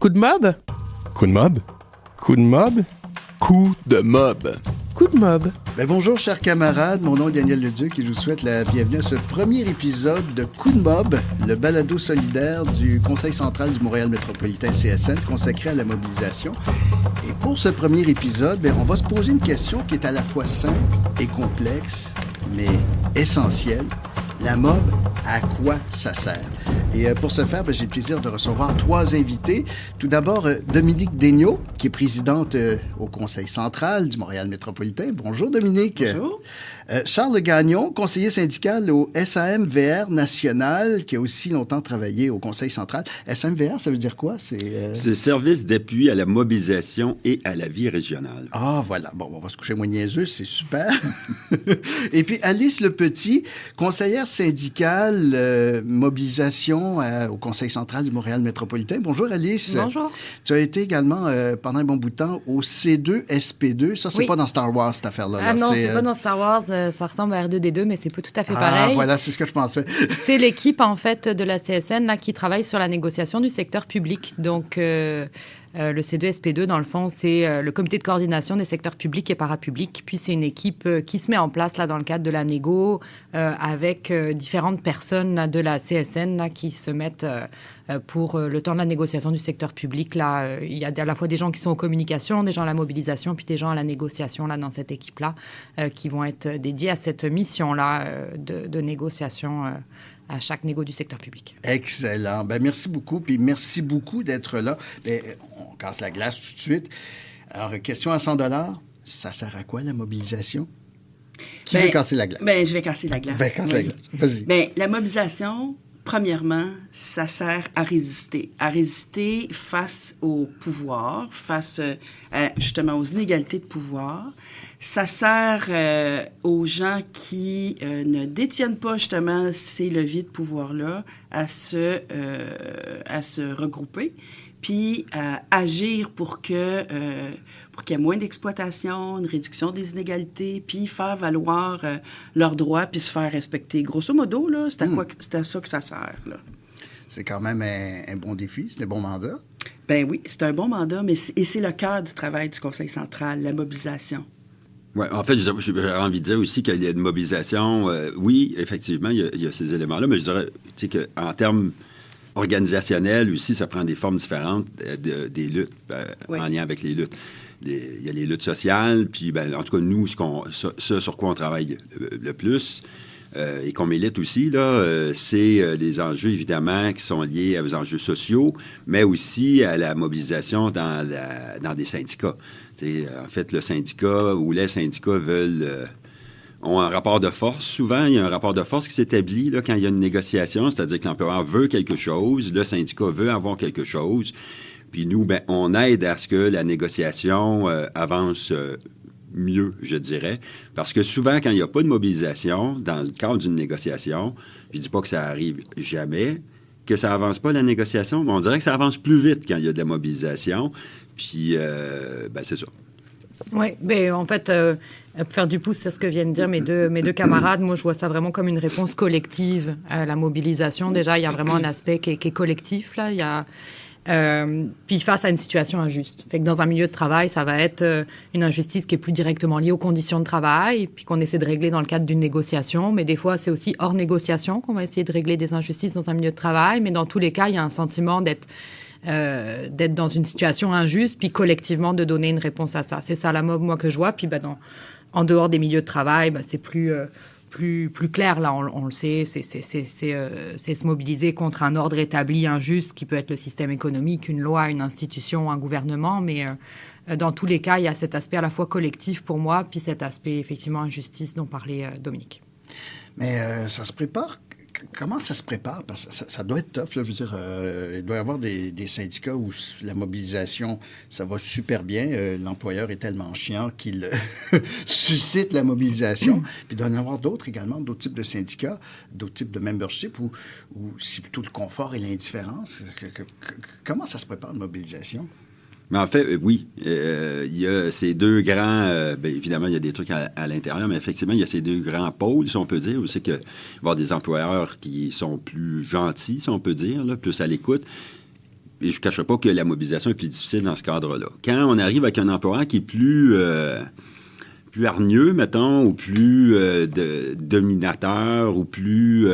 Coup de mob? Coup de mob? Coup de mob? Coup de mob. Coup de mob. Bonjour, chers camarades. Mon nom est Daniel Leduc et je vous souhaite la bienvenue à ce premier épisode de Coup de mob, le balado solidaire du Conseil central du Montréal métropolitain CSN consacré à la mobilisation. Et pour ce premier épisode, on va se poser une question qui est à la fois simple et complexe, mais essentielle. La mob, à quoi ça sert? Et pour ce faire, j'ai le plaisir de recevoir trois invités. Tout d'abord, Dominique Daigneault, qui est présidente au Conseil central du Montréal métropolitain. Bonjour, Dominique. Bonjour. Charles Gagnon, conseiller syndical au SAMVR national, qui a aussi longtemps travaillé au Conseil central. SAMVR, ça veut dire quoi? C'est le service d'appui à la mobilisation et à la vie régionale. Ah, voilà. Bon, on va se coucher moins niaiseux, c'est super. Et puis, Alice Lepetit, conseillère syndicale mobilisation au Conseil central du Montréal métropolitain. Bonjour, Alice. Bonjour. Tu as été également, pendant un bon bout de temps, au C2SP2. Ça, c'est Oui. pas dans Star Wars, cette affaire-là. Ah non, c'est pas dans Star Wars. Ça ressemble à R2D2, mais c'est pas tout à fait pareil. Ah, voilà, c'est ce que je pensais. C'est l'équipe, en fait, de la CSN là, qui travaille sur la négociation du secteur public. Donc, le C2SP2, dans le fond, c'est le comité de coordination des secteurs publics et parapublics. Puis, c'est une équipe qui se met en place là, dans le cadre de la négo avec différentes personnes là, de la CSN là, qui se mettent pour le temps de la négociation du secteur public. Là, il y a à la fois des gens qui sont aux communications, des gens à la mobilisation, puis des gens à la négociation là, dans cette équipe-là qui vont être dédiés à cette mission-là de négociation à chaque négo du secteur public. Excellent. Merci beaucoup, puis merci beaucoup d'être là. On casse la glace tout de suite. Alors, question à 100 $, ça sert à quoi, la mobilisation? Qui veut casser la glace? Je vais casser la glace. Casse la glace. Vas-y. La mobilisation, premièrement, ça sert à résister face au pouvoir, face justement aux inégalités de pouvoir. Ça sert aux gens qui ne détiennent pas justement ces leviers de pouvoir-là à se regrouper, puis à agir pour qu'il y ait moins d'exploitation, une réduction des inégalités, puis faire valoir leurs droits, puis se faire respecter. Grosso modo, là, c'est à ça que ça sert. Là. C'est quand même un bon défi, c'est un bon mandat. Ben oui, c'est un bon mandat, mais c'est le cœur du travail du Conseil central, la mobilisation. Oui, en fait, j'ai envie de dire aussi qu'il y a une mobilisation. Oui, effectivement, il y a ces éléments-là, mais je dirais qu'en termes organisationnels aussi, ça prend des formes différentes des luttes, Oui. en lien avec les luttes. Il y a les luttes sociales, puis en tout cas, nous, ce sur quoi on travaille le plus, et qu'on milite aussi, là, c'est des enjeux, évidemment, qui sont liés aux enjeux sociaux, mais aussi à la mobilisation dans des syndicats. En fait, le syndicat ou les syndicats ont un rapport de force. Souvent, il y a un rapport de force qui s'établit là, quand il y a une négociation, c'est-à-dire que l'employeur veut quelque chose, le syndicat veut avoir quelque chose, puis nous, on aide à ce que la négociation avance mieux, je dirais, parce que souvent, quand il n'y a pas de mobilisation, dans le cadre d'une négociation, je ne dis pas que ça arrive jamais, que ça avance pas la négociation, mais on dirait que ça avance plus vite quand il y a de la mobilisation. Puis, c'est ça. Oui, en fait, pour faire du pouce sur ce que viennent dire mes deux camarades, moi, je vois ça vraiment comme une réponse collective à la mobilisation. Déjà, il y a vraiment un aspect qui est collectif, là. Il y a... puis face à une situation injuste. Fait que dans un milieu de travail, ça va être une injustice qui est plus directement liée aux conditions de travail, puis qu'on essaie de régler dans le cadre d'une négociation. Mais des fois, c'est aussi hors négociation qu'on va essayer de régler des injustices dans un milieu de travail. Mais dans tous les cas, il y a un sentiment d'être dans une situation injuste, puis collectivement de donner une réponse à ça. C'est ça la mob, moi, que je vois. Puis en dehors des milieux de travail, c'est plus clair, là, on le sait, c'est se mobiliser contre un ordre établi injuste qui peut être le système économique, une loi, une institution, un gouvernement, mais dans tous les cas, il y a cet aspect à la fois collectif pour moi, puis cet aspect, effectivement, injustice dont parlait Dominique. Mais ça se prépare. Comment ça se prépare? Parce que ça doit être tough, là. Je veux dire, il doit y avoir des syndicats où la mobilisation, ça va super bien. L'employeur est tellement chiant qu'il suscite la mobilisation. Puis il doit y en avoir d'autres également, d'autres types de syndicats, d'autres types de membership où c'est plutôt le confort et l'indifférence. Comment ça se prépare, une mobilisation? Mais en fait, oui, il y a ces deux grands... évidemment, il y a des trucs à l'intérieur, mais effectivement, il y a ces deux grands pôles, si on peut dire, où c'est qu'il va y avoir des employeurs qui sont plus gentils, si on peut dire, là, plus à l'écoute, je ne cacherai pas que la mobilisation est plus difficile dans ce cadre-là. Quand on arrive avec un employeur qui est plus hargneux, mettons, ou plus dominateur, ou plus...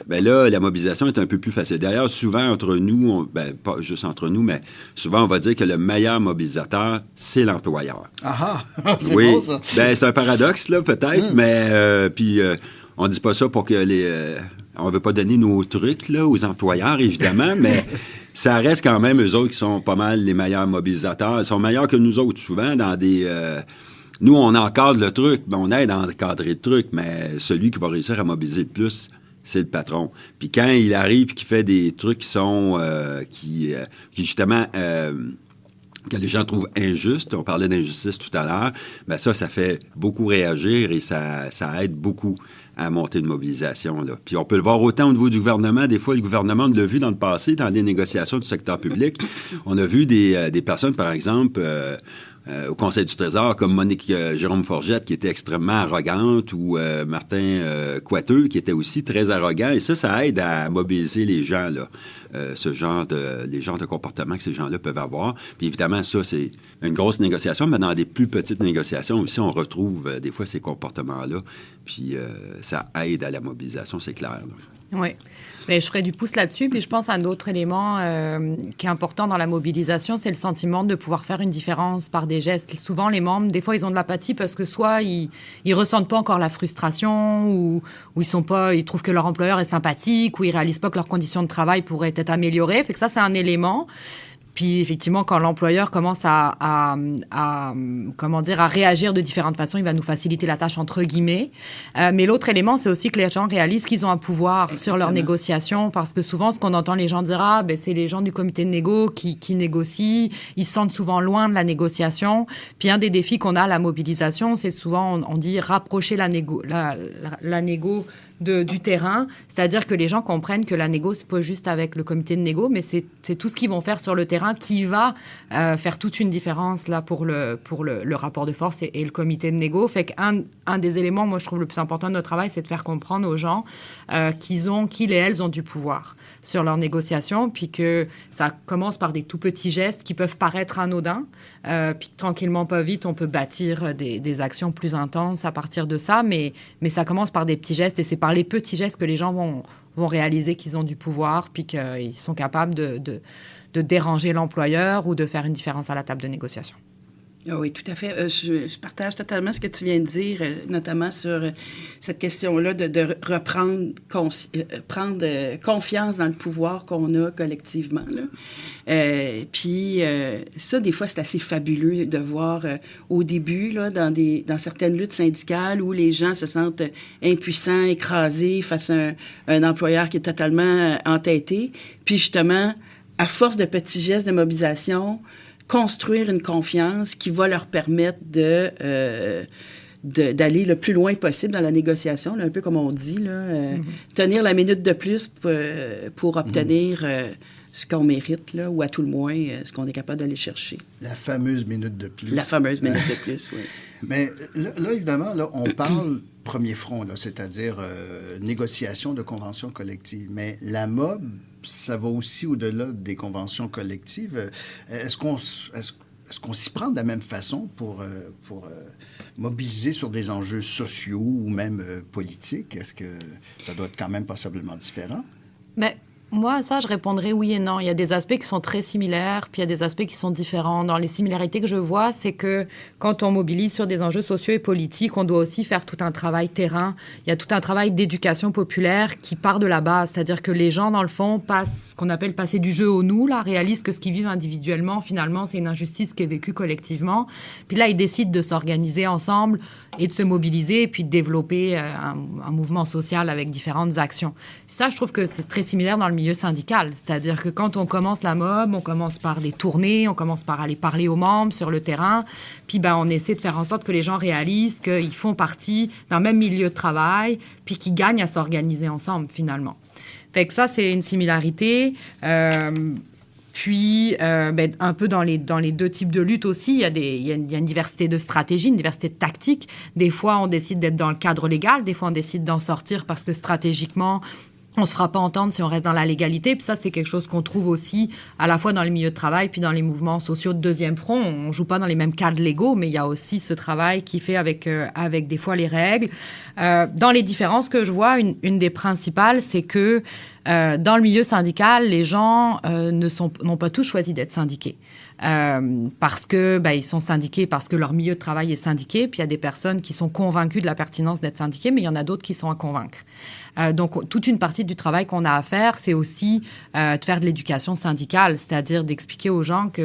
ben là, la mobilisation est un peu plus facile. D'ailleurs, souvent, entre nous, pas juste entre nous, mais souvent, on va dire que le meilleur mobilisateur, c'est l'employeur. Ah ah! C'est oui. bon, ça. Ben, c'est un paradoxe, là, peut-être, mais... puis, on dit pas ça pour que on veut pas donner nos trucs, là, aux employeurs, évidemment, mais... Ça reste quand même eux autres qui sont pas mal les meilleurs mobilisateurs. Ils sont meilleurs que nous autres, souvent, dans des... nous, on encadre le truc, ben, on aide à encadrer le truc, mais celui qui va réussir à mobiliser le plus, c'est le patron. Puis quand il arrive et qu'il fait des trucs qui sont... qui justement... que les gens trouvent injustes, on parlait d'injustice tout à l'heure, ben ça fait beaucoup réagir et ça aide beaucoup à monter une mobilisation, là. Puis on peut le voir autant au niveau du gouvernement. Des fois, le gouvernement, on l'a vu dans le passé, dans des négociations du secteur public. On a vu des personnes, par exemple, au Conseil du Trésor, comme Monique Jérôme Forgette, qui était extrêmement arrogante, ou Martin Coiteux, qui était aussi très arrogant. Et ça aide à mobiliser les gens, là. Les genres de comportements que ces gens-là peuvent avoir. Puis évidemment, ça, c'est une grosse négociation, mais dans des plus petites négociations aussi, on retrouve des fois ces comportements-là. Puis ça aide à la mobilisation, c'est clair, là. Oui. Mais je ferai du pouce là-dessus. Puis je pense à un autre élément qui est important dans la mobilisation, c'est le sentiment de pouvoir faire une différence par des gestes. Souvent, les membres, des fois, ils ont de l'apathie parce que soit ils ressentent pas encore la frustration, ou ils trouvent que leur employeur est sympathique, ou ils réalisent pas que leurs conditions de travail pourraient être améliorées. Fait que ça, c'est un élément. Puis effectivement, quand l'employeur commence à réagir de différentes façons, il va nous faciliter la tâche, entre guillemets. Mais l'autre élément, c'est aussi que les gens réalisent qu'ils ont un pouvoir Exactement. Sur leurs négociations, parce que souvent, ce qu'on entend les gens dire, c'est les gens du comité de négo qui négocient, ils se sentent souvent loin de la négociation. Puis un des défis qu'on a à la mobilisation, c'est souvent, on dit rapprocher la négo du terrain, c'est-à-dire que les gens comprennent que la négo, c'est pas juste avec le comité de négo, mais c'est tout ce qu'ils vont faire sur le terrain qui va faire toute une différence là pour le rapport de force et le comité de négo. Fait qu'un des éléments, moi, je trouve le plus important de notre travail, c'est de faire comprendre aux gens qu'ils et elles ont du pouvoir sur leurs négociations, puis que ça commence par des tout petits gestes qui peuvent paraître anodins, puis tranquillement, pas vite, on peut bâtir des actions plus intenses à partir de ça, mais ça commence par des petits gestes, et c'est par les petits gestes que les gens vont réaliser qu'ils ont du pouvoir, puis qu'ils sont capables de déranger l'employeur ou de faire une différence à la table de négociation. Oui, tout à fait. Je partage totalement ce que tu viens de dire, notamment sur cette question-là de reprendre prendre confiance dans le pouvoir qu'on a collectivement, là. Puis ça, des fois, c'est assez fabuleux de voir au début, là, dans certaines luttes syndicales où les gens se sentent impuissants, écrasés face à un employeur qui est totalement entêté. Puis justement, à force de petits gestes de mobilisation, construire une confiance qui va leur permettre d'aller le plus loin possible dans la négociation, là, un peu comme on dit, là, tenir la minute de plus pour obtenir ce qu'on mérite, là, ou à tout le moins, ce qu'on est capable d'aller chercher. La fameuse minute de plus. La fameuse minute de plus, oui. Mais là, évidemment, là, on parle premier front, là, c'est-à-dire négociation de conventions collectives. Mais la MOB, ça va aussi au-delà des conventions collectives. Est-ce qu'on s'y prend de la même façon pour mobiliser sur des enjeux sociaux ou même politiques? Est-ce que ça doit être quand même passablement différent? Mais moi, à ça, je répondrais oui et non. Il y a des aspects qui sont très similaires, puis il y a des aspects qui sont différents. Dans les similarités que je vois, c'est que quand on mobilise sur des enjeux sociaux et politiques, on doit aussi faire tout un travail terrain. Il y a tout un travail d'éducation populaire qui part de la base. C'est-à-dire que les gens, dans le fond, passent ce qu'on appelle passer du jeu au nous, là, réalisent que ce qu'ils vivent individuellement, finalement, c'est une injustice qui est vécue collectivement. Puis là, ils décident de s'organiser ensemble et de se mobiliser, et puis de développer un mouvement social avec différentes actions. Ça, je trouve que c'est très similaire dans le milieu syndical. C'est-à-dire que quand on commence la MOB, on commence par des tournées, on commence par aller parler aux membres sur le terrain, puis on essaie de faire en sorte que les gens réalisent qu'ils font partie d'un même milieu de travail, puis qu'ils gagnent à s'organiser ensemble, finalement. Fait que ça, c'est une similarité. Puis, un peu dans les deux types de lutte aussi, il y a une diversité de stratégies, une diversité de tactiques. Des fois, on décide d'être dans le cadre légal. Des fois, on décide d'en sortir parce que stratégiquement, on ne se fera pas entendre si on reste dans la légalité. Puis ça, c'est quelque chose qu'on trouve aussi à la fois dans les milieux de travail puis dans les mouvements sociaux de deuxième front. On ne joue pas dans les mêmes cadres légaux, mais il y a aussi ce travail qui fait avec des fois les règles. Dans les différences que je vois, une des principales, c'est que dans le milieu syndical, les gens n'ont pas tous choisi d'être syndiqués. Parce que ils sont syndiqués parce que leur milieu de travail est syndiqué, puis il y a des personnes qui sont convaincues de la pertinence d'être syndiquées, mais il y en a d'autres qui sont à convaincre. Donc, toute une partie du travail qu'on a à faire, c'est aussi de faire de l'éducation syndicale, c'est-à-dire d'expliquer aux gens que,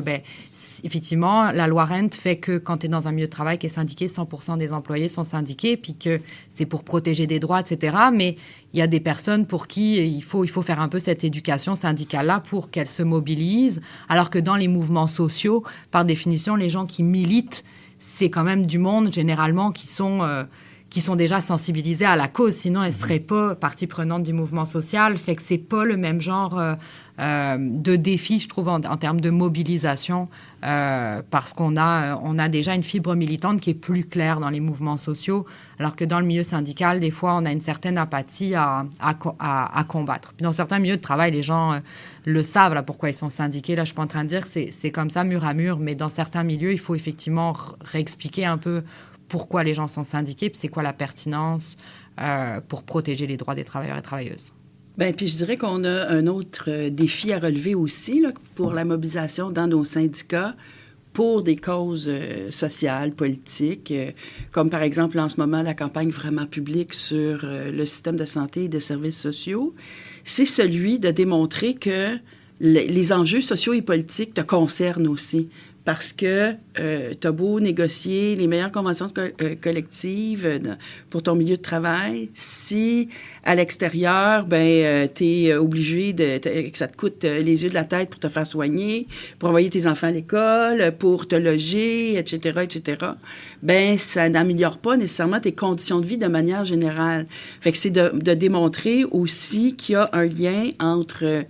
effectivement, la loi Rent fait que quand tu es dans un milieu de travail qui est syndiqué, 100% des employés sont syndiqués, puis que c'est pour protéger des droits, etc. Mais il y a des personnes pour qui il faut faire un peu cette éducation syndicale-là pour qu'elles se mobilisent, alors que dans les mouvements sociaux, par définition, les gens qui militent, c'est quand même du monde, généralement, qui sont déjà sensibilisés à la cause, sinon elles ne seraient pas partie prenante du mouvement social. Fait que c'est pas le même genre de défi, je trouve, en termes de mobilisation, parce qu'on a déjà une fibre militante qui est plus claire dans les mouvements sociaux, alors que dans le milieu syndical, des fois, on a une certaine apathie à combattre. Puis dans certains milieux de travail, les gens le savent, là, pourquoi ils sont syndiqués. Là, je suis pas en train de dire que c'est comme ça, mur à mur, mais dans certains milieux, il faut effectivement réexpliquer un peu pourquoi les gens sont syndiqués, puis c'est quoi la pertinence pour protéger les droits des travailleurs et travailleuses. Bien, puis je dirais qu'on a un autre défi à relever aussi là, pour la mobilisation dans nos syndicats pour des causes sociales, politiques, comme par exemple en ce moment la campagne vraiment publique sur le système de santé et des services sociaux. C'est celui de démontrer que les enjeux sociaux et politiques te concernent aussi. Parce que tu as beau négocier les meilleures conventions collectives pour ton milieu de travail, si à l'extérieur, tu es obligé que ça te coûte les yeux de la tête pour te faire soigner, pour envoyer tes enfants à l'école, pour te loger, etc., ça n'améliore pas nécessairement tes conditions de vie de manière générale. Fait que c'est de démontrer aussi qu'il y a un lien entre...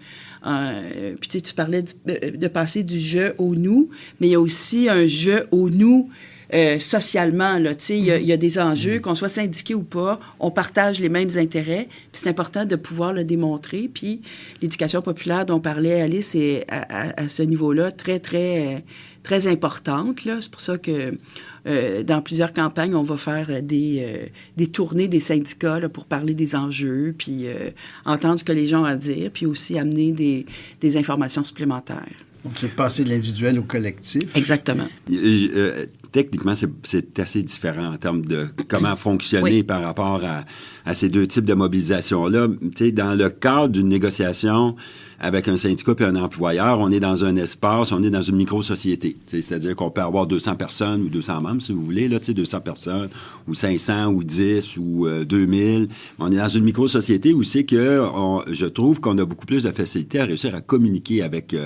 puis tu parlais de passer du je au nous, mais il y a aussi un je au nous socialement. Il y a des enjeux, qu'on soit syndiqué ou pas, on partage les mêmes intérêts, puis c'est important de pouvoir le démontrer. Puis l'éducation populaire dont parlait Alice est à ce niveau-là très, très, très importante. Là. C'est pour ça que dans plusieurs campagnes, on va faire des tournées des syndicats là, pour parler des enjeux, puis entendre ce que les gens ont à dire, puis aussi amener des informations supplémentaires. Donc, c'est de passer de l'individuel au collectif. Exactement. Techniquement, c'est assez différent en termes de comment fonctionner par rapport à ces deux types de mobilisation-là. Tu sais, dans le cadre d'une négociation avec un syndicat et un employeur, on est dans un espace, on est dans une micro-société. C'est-à-dire qu'on peut avoir 200 personnes ou 200 membres, si vous voulez, là, 200 personnes, ou 500, ou 10, ou 2000. On est dans une micro-société où c'est que je trouve qu'on a beaucoup plus de facilité à réussir à communiquer avec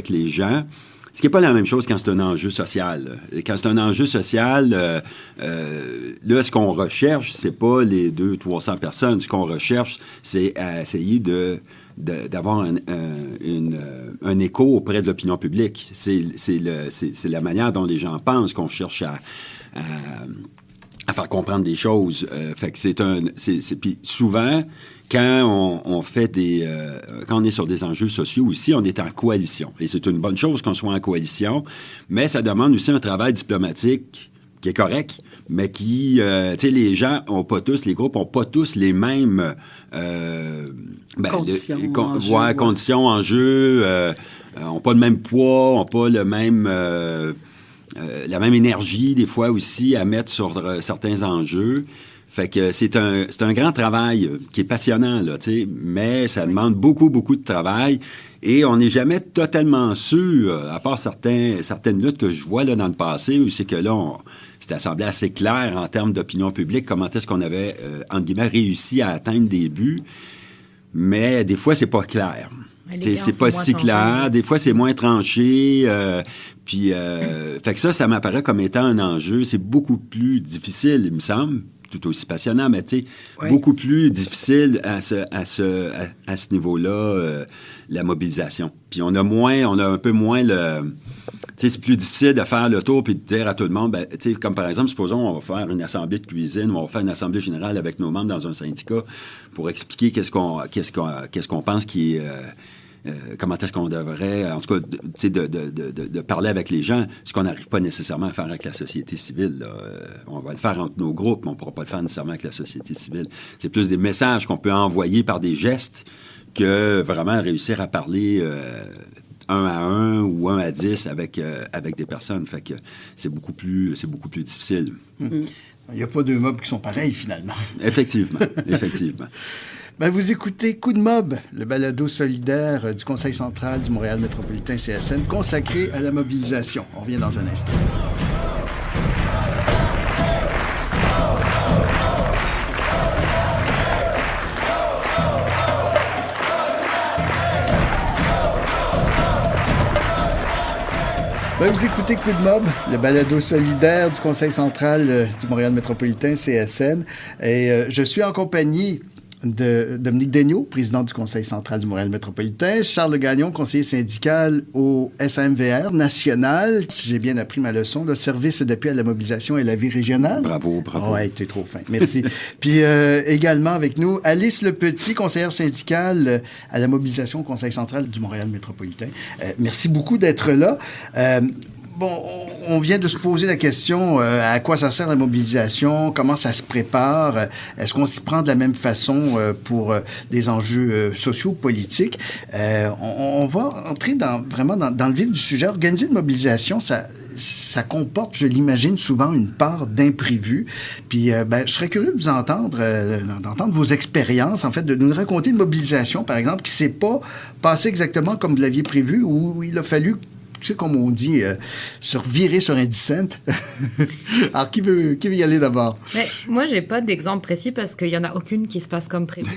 les gens. Ce qui n'est pas la même chose quand c'est un enjeu social. Quand c'est un enjeu social, là, ce qu'on recherche, c'est pas les 200-300 personnes. Ce qu'on recherche, c'est essayer d'avoir un écho auprès de l'opinion publique. C'est la manière dont les gens pensent qu'on cherche à faire comprendre des choses. Fait que puis souvent, quand on fait quand on est sur des enjeux sociaux aussi, on est en coalition. Et c'est une bonne chose qu'on soit en coalition, mais ça demande aussi un travail diplomatique qui est correct, mais qui, les gens ont pas tous, les groupes ont pas tous les mêmes conditions, enjeux, ont pas le même poids, ont pas le même la même énergie des fois aussi à mettre sur certains enjeux. Fait que c'est un grand travail qui est passionnant, là, tu sais, mais ça demande beaucoup, beaucoup de travail et on n'est jamais totalement sûr, à part certaines luttes que je vois là dans le passé, où c'est que là, c'était semblé assez clair en termes d'opinion publique, comment est-ce qu'on avait, entre guillemets, réussi à atteindre des buts, mais des fois, c'est pas clair. C'est pas si clair, des fois, c'est moins tranché, fait que ça m'apparaît comme étant un enjeu, c'est beaucoup plus difficile, il me semble, tout aussi passionnant, mais tu sais, beaucoup plus difficile à ce niveau-là, la mobilisation. Puis on a un peu moins c'est plus difficile de faire le tour puis de dire à tout le monde, ben, comme par exemple, supposons on va faire une assemblée de cuisine ou on va faire une assemblée générale avec nos membres dans un syndicat pour expliquer qu'est-ce qu'on pense qui est... comment est-ce qu'on devrait, en tout cas, de parler avec les gens, ce qu'on n'arrive pas nécessairement à faire avec la société civile. Là. On va le faire entre nos groupes, mais on ne pourra pas le faire nécessairement avec la société civile. C'est plus des messages qu'on peut envoyer par des gestes que vraiment réussir à parler 1 à 1 ou 1 à 10 avec des personnes. Fait que c'est beaucoup plus difficile. Il n'y a pas deux mobs qui sont pareils, finalement. Effectivement, effectivement. Ben, vous écoutez Coup de mob, le balado solidaire du Conseil central du Montréal métropolitain CSN consacré à la mobilisation. On revient dans un instant. Ben, vous écoutez Coup de mob, le balado solidaire du Conseil central du Montréal métropolitain CSN. Et je suis en compagnie de Dominique Daigneault, président du Conseil central du Montréal métropolitain, Charles Gagnon, conseiller syndical au SAMVR national, si j'ai bien appris ma leçon, le service d'appui à la mobilisation et la vie régionale. Bravo. Ouais, t'es trop fin. Merci. Puis également avec nous, Alice Lepetit, conseillère syndicale à la mobilisation au Conseil central du Montréal métropolitain. Merci beaucoup d'être là. Bon, on vient de se poser la question à quoi ça sert la mobilisation, comment ça se prépare, est-ce qu'on s'y prend de la même façon pour des enjeux sociaux, politiques. On va entrer vraiment dans le vif du sujet. Organiser une mobilisation, ça comporte, je l'imagine, souvent une part d'imprévu. Puis, je serais curieux de vous entendre, d'entendre vos expériences, en fait, de nous raconter une mobilisation, par exemple, qui ne s'est pas passée exactement comme vous l'aviez prévu, où il a fallu, tu sais, comme on dit, virer sur un 10 cents. Alors, qui veut y aller d'abord? Mais moi, j'ai pas d'exemple précis parce qu'il y en a aucune qui se passe comme prévu.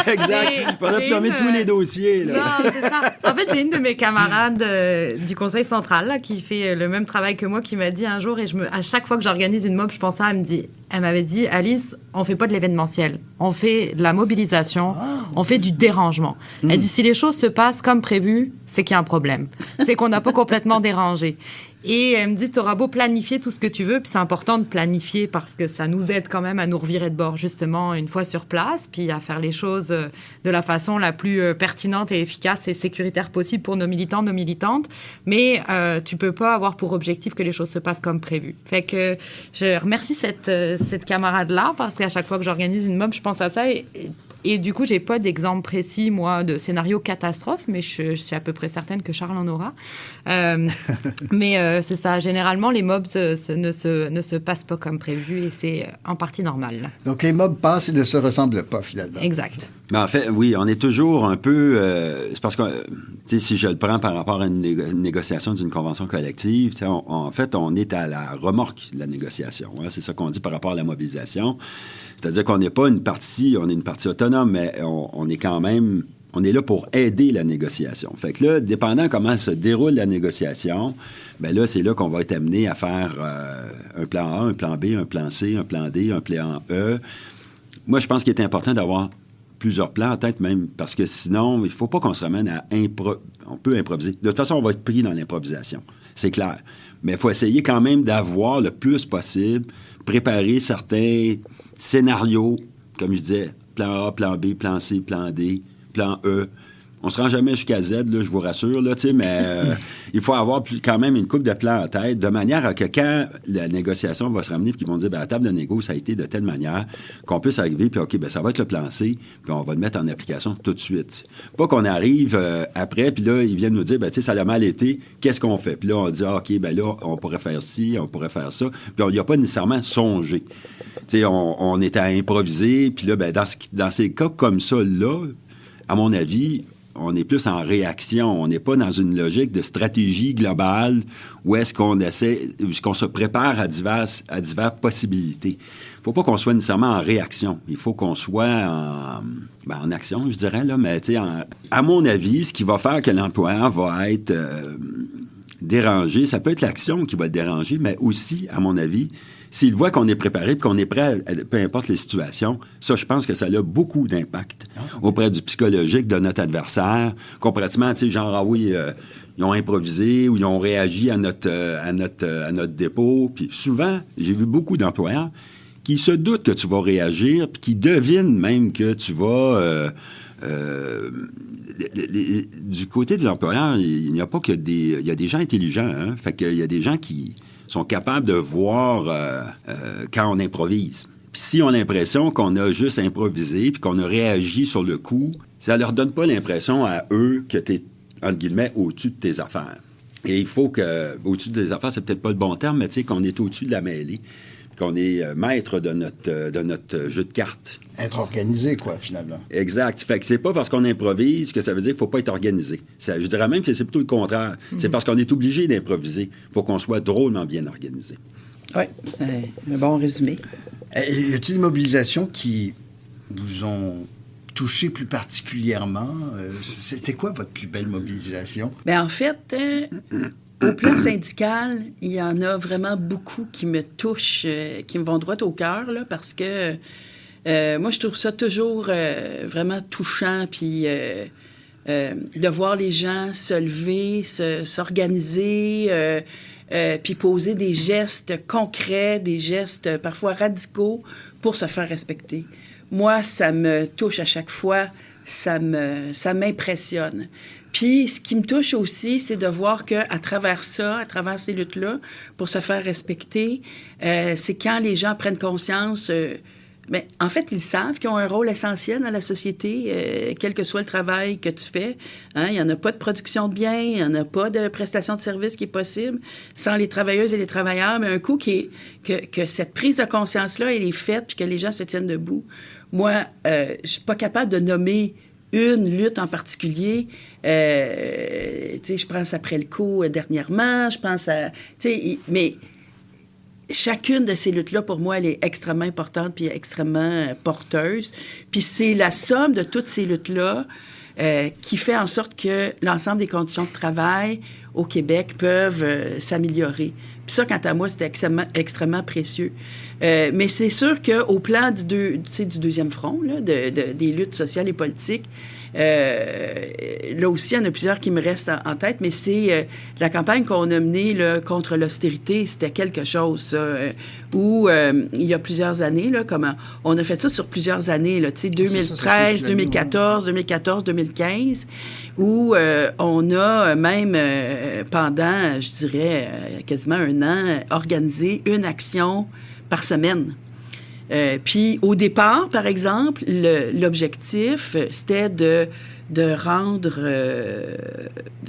Exact. Il faudrait te nommer tous les dossiers. Là. Non, c'est ça. En fait, j'ai une de mes camarades du Conseil central là, qui fait le même travail que moi qui m'a dit un jour, et à chaque fois que j'organise une mob, je pense à elle m'avait dit, Alice, on fait pas de l'événementiel. On fait de la mobilisation. On fait du dérangement. Elle dit, si les choses se passent comme prévu, c'est qu'il y a un problème. C'est qu'on n'a pas complètement dérangé. Et elle me dit, tu auras beau planifier tout ce que tu veux, puis c'est important de planifier parce que ça nous aide quand même à nous revirer de bord, justement, une fois sur place, puis à faire les choses de la façon la plus pertinente et efficace et sécuritaire possible pour nos militants, nos militantes. Mais tu peux pas avoir pour objectif que les choses se passent comme prévu. Fait que je remercie cette camarade-là parce qu'à chaque fois que j'organise une mob, je pense à ça et du coup, j'ai pas d'exemple précis, moi, de scénario catastrophe, mais je suis à peu près certaine que Charles en aura. Mais c'est ça. Généralement, les mobs ne se passent pas comme prévu et c'est en partie normal. Donc, les mobs passent et ne se ressemblent pas, finalement. Exact. Mais en fait, oui, on est toujours un peu... c'est parce que, si je le prends par rapport à une négociation d'une convention collective, en fait, on est à la remorque de la négociation. Hein, c'est ça qu'on dit par rapport à la mobilisation. C'est-à-dire qu'on n'est pas une partie, on est une partie autonome, mais on est quand même... On est là pour aider la négociation. Fait que là, dépendant comment se déroule la négociation, bien là, c'est là qu'on va être amené à faire un plan A, un plan B, un plan C, un plan D, un plan E. Moi, je pense qu'il est important d'avoir plusieurs plans en tête même, parce que sinon, il ne faut pas qu'on se ramène à on peut improviser. De toute façon, on va être pris dans l'improvisation. C'est clair. Mais il faut essayer quand même d'avoir le plus possible, préparer certains scénarios, comme je disais, plan A, plan B, plan C, plan D, plan E. On ne se rend jamais jusqu'à Z, là, je vous rassure, là, mais il faut avoir quand même une couple de plans en tête, de manière à que quand la négociation va se ramener, puis qu'ils vont dire, à la table de négo, ça a été de telle manière qu'on puisse arriver, puis OK, ça va être le plan C, puis on va le mettre en application tout de suite. Pas qu'on arrive après, puis là, ils viennent nous dire, ça a mal été, qu'est-ce qu'on fait? Puis là, on dit, OK, là, on pourrait faire ci, on pourrait faire ça, puis on n'y a pas nécessairement songé. On est à improviser, puis là, dans ces cas comme ça, là, à mon avis, on est plus en réaction. On n'est pas dans une logique de stratégie globale où est-ce qu'on se prépare à diverses possibilités. Il ne faut pas qu'on soit nécessairement en réaction. Il faut qu'on soit en action, je dirais, là, mais à mon avis, ce qui va faire que l'employeur va être dérangé, ça peut être l'action qui va être dérangée, mais aussi, à mon avis, s'ils voient qu'on est préparé et qu'on est prêt, peu importe les situations, ça, je pense que ça a beaucoup d'impact auprès du psychologique de notre adversaire. Complètement, tu sais, genre, ah oui, ils ont improvisé ou ils ont réagi à notre dépôt. Puis souvent, j'ai vu beaucoup d'employeurs qui se doutent que tu vas réagir puis qui devinent même que tu vas... du côté des employeurs, il n'y a pas que il y a des gens intelligents, hein? Fait qu'il y a des gens qui sont capables de voir quand on improvise. Puis si on a l'impression qu'on a juste improvisé puis qu'on a réagi sur le coup, ça leur donne pas l'impression à eux que tu es, entre guillemets, au-dessus de tes affaires. Et il faut que, au-dessus de tes affaires, c'est peut-être pas le bon terme, mais tu sais, qu'on est au-dessus de la mêlée, qu'on est maître de notre jeu de cartes. Être organisé, quoi, finalement. Exact. Fait que c'est pas parce qu'on improvise que ça veut dire qu'il faut pas être organisé. Ça, je dirais même que c'est plutôt le contraire. C'est parce qu'on est obligé d'improviser pour qu'on soit drôlement bien organisé. Oui, un bon résumé. Y a-t-il des mobilisations qui vous ont touché plus particulièrement? C'était quoi votre plus belle mobilisation? Bien, en fait, au plan syndical, il y en a vraiment beaucoup qui me touchent, qui me vont droit au cœur, là, parce que moi, je trouve ça toujours vraiment touchant, puis de voir les gens se lever, s'organiser, puis poser des gestes concrets, des gestes parfois radicaux pour se faire respecter. Moi, ça me touche à chaque fois, ça m'impressionne. Puis, ce qui me touche aussi, c'est de voir qu'à travers ça, à travers ces luttes-là, pour se faire respecter, c'est quand les gens prennent conscience... mais en fait, ils savent qu'ils ont un rôle essentiel dans la société, quel que soit le travail que tu fais. Hein? Il n'y en a pas de production de biens, il n'y en a pas de prestation de services qui est possible sans les travailleuses et les travailleurs. Mais un coup que cette prise de conscience-là, elle est faite puis que les gens se tiennent debout. Moi, je ne suis pas capable de nommer une lutte en particulier. Tu sais, je pense après le coup dernièrement, je pense à... Tu sais, mais... Chacune de ces luttes-là, pour moi, elle est extrêmement importante puis extrêmement porteuse. Puis c'est la somme de toutes ces luttes-là qui fait en sorte que l'ensemble des conditions de travail au Québec peuvent s'améliorer. Puis ça, quant à moi, c'était extrêmement précieux. Mais c'est sûr qu'au plan du deuxième front, là, des luttes sociales et politiques, là aussi, il y en a plusieurs qui me restent en tête, mais c'est la campagne qu'on a menée là, contre l'austérité, c'était quelque chose, ça, où il y a plusieurs années, là, on a fait ça sur plusieurs années, là, 2013, 2014, 2015, où on a même, pendant, je dirais, quasiment un an, organisé une action par semaine. Puis au départ, par exemple, l'objectif, c'était de rendre,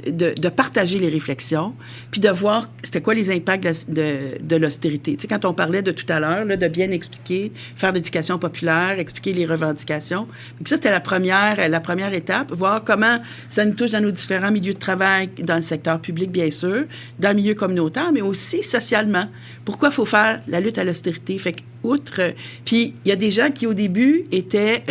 de partager les réflexions, puis de voir c'était quoi les impacts de l'austérité. Tu sais, quand on parlait de tout à l'heure, là, de bien expliquer, faire l'éducation populaire, expliquer les revendications. Donc ça, c'était la première étape, voir comment ça nous touche dans nos différents milieux de travail, dans le secteur public, bien sûr, dans le milieu communautaire, mais aussi socialement. Pourquoi il faut faire la lutte à l'austérité? Fait que, puis il y a des gens qui, au début, étaient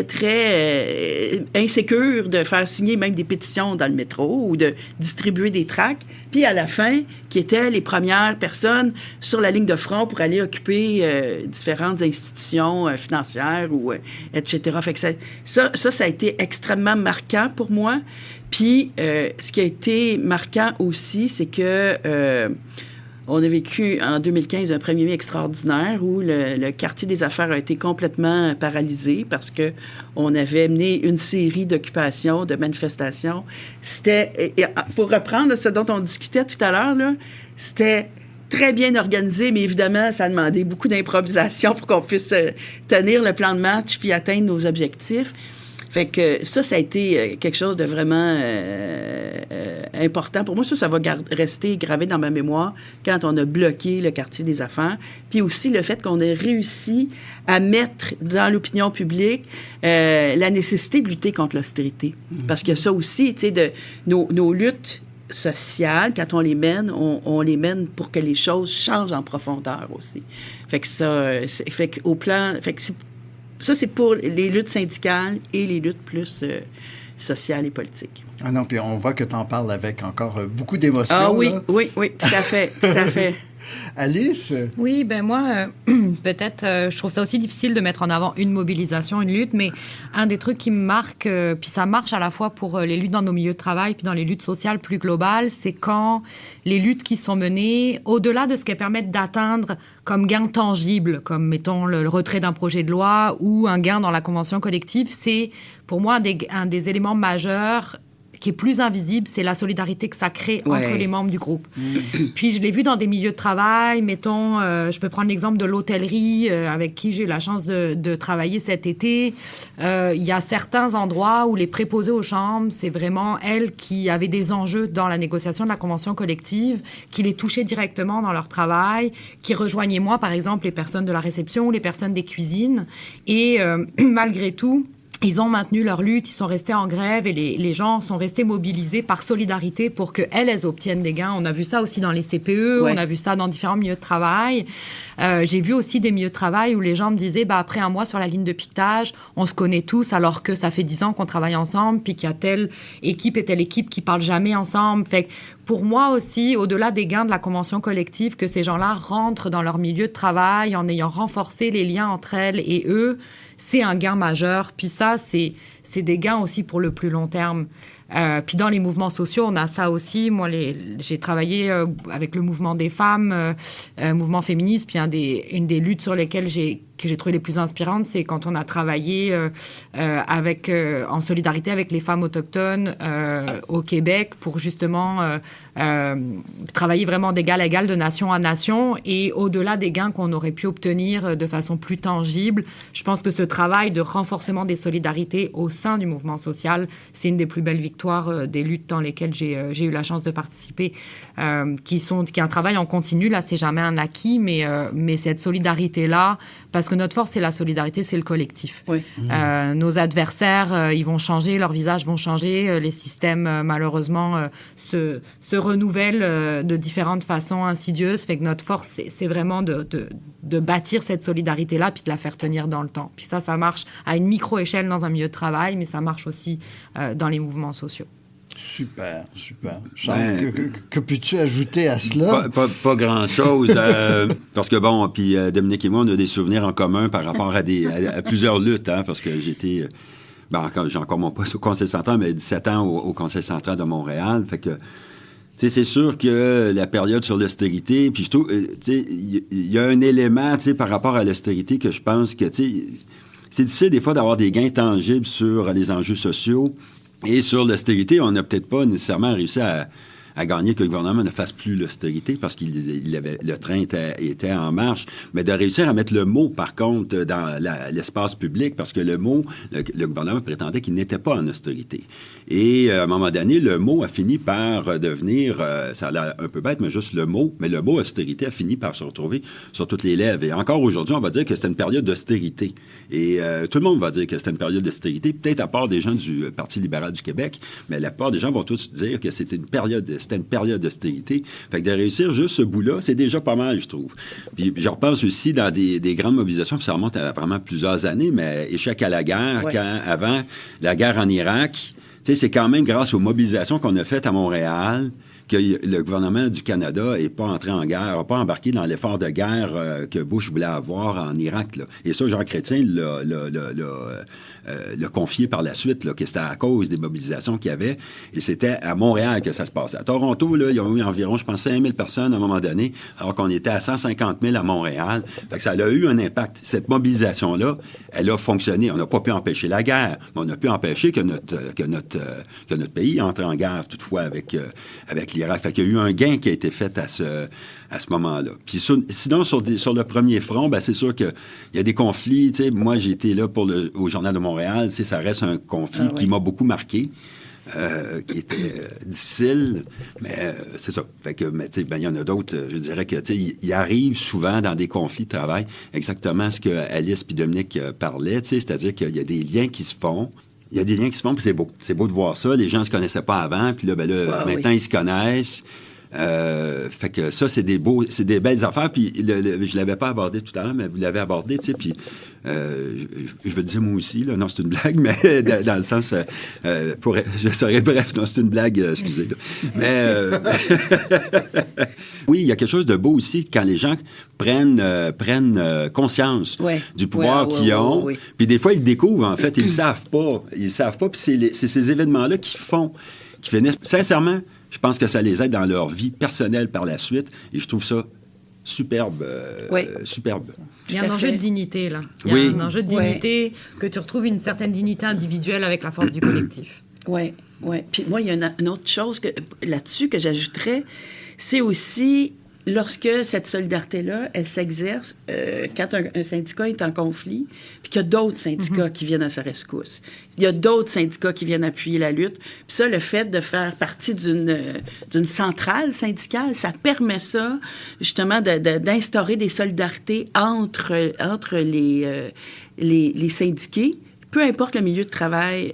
très insécures de faire signer même des pétitions dans le métro ou de distribuer des tracts. Puis à la fin, qui étaient les premières personnes sur la ligne de front pour aller occuper différentes institutions financières ou etc. Fait que ça a été extrêmement marquant pour moi. Puis ce qui a été marquant aussi, c'est que... on a vécu en 2015 un 1er mai extraordinaire où le quartier des affaires a été complètement paralysé parce que on avait mené une série d'occupations, de manifestations. C'était, pour reprendre ce dont on discutait tout à l'heure, là, c'était très bien organisé, mais évidemment, ça a demandé beaucoup d'improvisation pour qu'on puisse tenir le plan de match puis atteindre nos objectifs. Fait que ça a été quelque chose de vraiment important. Pour moi, ça va rester gravé dans ma mémoire quand on a bloqué le quartier des affaires. Puis aussi le fait qu'on ait réussi à mettre dans l'opinion publique la nécessité de lutter contre l'austérité. Parce que ça aussi, tu sais, nos luttes sociales, quand on les mène, on les mène pour que les choses changent en profondeur aussi. Fait que ça, fait qu'au plan... Fait que ça, c'est pour les luttes syndicales et les luttes plus sociales et politiques. Ah non, puis on voit que tu en parles avec encore beaucoup d'émotion. Ah oui, là. oui, tout à fait, tout à fait. Alice? Oui, ben moi, peut-être, je trouve ça aussi difficile de mettre en avant une mobilisation, une lutte, mais un des trucs qui me marque, puis ça marche à la fois pour les luttes dans nos milieux de travail, puis dans les luttes sociales plus globales, c'est quand les luttes qui sont menées, au-delà de ce qu'elles permettent d'atteindre comme gain tangible, comme, mettons, le retrait d'un projet de loi ou un gain dans la convention collective, c'est, pour moi, un des éléments majeurs qui est plus invisible, c'est la solidarité que ça crée entre les membres du groupe. Puis je l'ai vu dans des milieux de travail, mettons, je peux prendre l'exemple de l'hôtellerie avec qui j'ai eu la chance de travailler cet été. Il y a certains endroits où les préposés aux chambres, c'est vraiment elles qui avaient des enjeux dans la négociation de la convention collective, qui les touchaient directement dans leur travail, qui rejoignaient moi, par exemple, les personnes de la réception ou les personnes des cuisines. Et malgré tout, ils ont maintenu leur lutte, ils sont restés en grève et les gens sont restés mobilisés par solidarité pour qu'elles obtiennent des gains. On a vu ça aussi dans les CPE, on a vu ça dans différents milieux de travail. J'ai vu aussi des milieux de travail où les gens me disaient, après un mois sur la ligne de piquetage, on se connaît tous alors que ça fait 10 ans qu'on travaille ensemble, puis qu'il y a telle équipe et telle équipe qui parlent jamais ensemble. Fait que pour moi aussi, au-delà des gains de la convention collective, que ces gens-là rentrent dans leur milieu de travail en ayant renforcé les liens entre elles et eux, c'est un gain majeur. Puis ça, c'est des gains aussi pour le plus long terme. Puis dans les mouvements sociaux, on a ça aussi. Moi, j'ai travaillé avec le mouvement des femmes, mouvement féministe. Puis une des luttes sur lesquelles que j'ai trouvé les plus inspirantes, c'est quand on a travaillé en solidarité avec les femmes autochtones au Québec pour justement travailler vraiment d'égal à égal, de nation à nation. Et au-delà des gains qu'on aurait pu obtenir de façon plus tangible, je pense que ce travail de renforcement des solidarités au sein du mouvement social, c'est une des plus belles victoires des luttes dans lesquelles j'ai eu la chance de participer, qui est un travail en continu. Là, c'est jamais un acquis, mais cette solidarité-là, parce que notre force, c'est la solidarité, c'est le collectif. Oui. Nos adversaires, ils vont changer, leurs visages vont changer, les systèmes, malheureusement, se renouvellent de différentes façons insidieuses. Fait que notre force, c'est vraiment de bâtir cette solidarité-là puis de la faire tenir dans le temps. Puis ça marche à une micro-échelle dans un milieu de travail, mais ça marche aussi dans les mouvements sociaux. Super. Charles, que peux-tu ajouter à cela? Pas grand-chose. Parce que bon, puis Dominique et moi, on a des souvenirs en commun par rapport à plusieurs luttes, parce que j'étais... j'ai encore mon poste au Conseil central, mais 17 ans au Conseil central de Montréal. Fait que, tu sais, c'est sûr que la période sur l'austérité, puis je trouve, tu sais, il y a un élément, tu sais, par rapport à l'austérité que je pense que, tu sais, c'est difficile des fois d'avoir des gains tangibles sur les enjeux sociaux. Et sur l'austérité, on n'a peut-être pas nécessairement réussi à gagner que le gouvernement ne fasse plus l'austérité parce le train était en marche, mais de réussir à mettre le mot, par contre, dans l'espace public, parce que le mot, le gouvernement prétendait qu'il n'était pas en austérité. Et à un moment donné, le mot a fini par devenir, ça a l'air un peu bête, mais juste le mot, mais le mot austérité a fini par se retrouver sur toutes les lèvres. Et encore aujourd'hui, on va dire que c'était une période d'austérité. Et tout le monde va dire que c'était une période d'austérité, peut-être à part des gens du Parti libéral du Québec, mais la plupart des gens vont tous dire que c'était une période d'austérité. Fait que de réussir juste ce bout-là, c'est déjà pas mal, je trouve. Puis je repense aussi dans des grandes mobilisations, puis ça remonte à vraiment plusieurs années, mais échec à la guerre, avant la guerre en Irak, tu sais, c'est quand même grâce aux mobilisations qu'on a faites à Montréal que le gouvernement du Canada n'est pas entré en guerre, n'a pas embarqué dans l'effort de guerre que Bush voulait avoir en Irak, là. Et ça, Jean Chrétien l'a confié par la suite, là, que c'était à cause des mobilisations qu'il y avait. Et c'était à Montréal que ça se passait. À Toronto, là, il y a eu environ, je pense, 5 000 personnes à un moment donné, alors qu'on était à 150 000 à Montréal. Fait que ça a eu un impact. Cette mobilisation-là, elle a fonctionné. On n'a pas pu empêcher la guerre, mais on a pu empêcher que notre pays entre en guerre, toutefois, avec l'Irak. Fait qu'il y a eu un gain qui a été fait à ce moment-là. Puis sinon, sur le premier front, c'est sûr qu'il y a des conflits. Tu sais, moi, j'ai été là au Journal de Montréal. Tu sais, ça reste un conflit qui m'a beaucoup marqué, qui était difficile, mais c'est ça. Fait que, mais tu sais, il y en a d'autres. Je dirais que, tu sais, il arrive souvent dans des conflits de travail exactement ce que Alice puis Dominique parlaient. Tu sais, c'est-à-dire qu'il y a des liens qui se font. Il y a des liens qui se font, puis c'est beau. C'est beau de voir ça. Les gens ne se connaissaient pas avant, puis là, maintenant, ils se connaissent. Fait que ça, c'est des belles affaires. Puis je l'avais pas abordé tout à l'heure, mais vous l'avez abordé, tu sais. Puis je veux dire moi aussi, là. Non, c'est une blague, mais dans le sens, je serais bref. Non, c'est une blague, excusez. Là. Mais oui, il y a quelque chose de beau aussi quand les gens prennent conscience du pouvoir qu'ils ont. Oui. Puis des fois, ils le découvrent, en fait. Ils le savent pas. Ils savent pas. Puis c'est ces événements-là qui finissent. Sincèrement, je pense que ça les aide dans leur vie personnelle par la suite. Et je trouve ça superbe. Superbe. Il y a un enjeu de dignité, là. Il y a un enjeu de dignité, que tu retrouves une certaine dignité individuelle avec la force du collectif. Oui. Puis moi, il y a une autre chose là-dessus que j'ajouterais, c'est aussi lorsque cette solidarité-là, elle s'exerce quand un syndicat est en conflit, puis qu'il y a d'autres syndicats qui viennent à sa rescousse. Il y a d'autres syndicats qui viennent appuyer la lutte. Puis ça, le fait de faire partie d'une centrale syndicale, ça permet ça, justement, d'instaurer des solidarités entre les syndiqués, peu importe le milieu de travail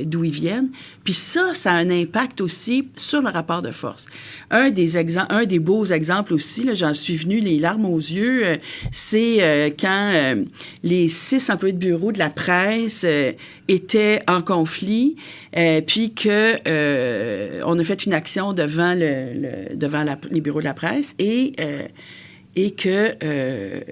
d'où ils viennent. Puis ça a un impact aussi sur le rapport de force. Un des beaux exemples aussi, là, j'en suis venue les larmes aux yeux, c'est quand les 6 employés de bureau de la presse étaient en conflit, puis que on a fait une action devant les bureaux de la presse et que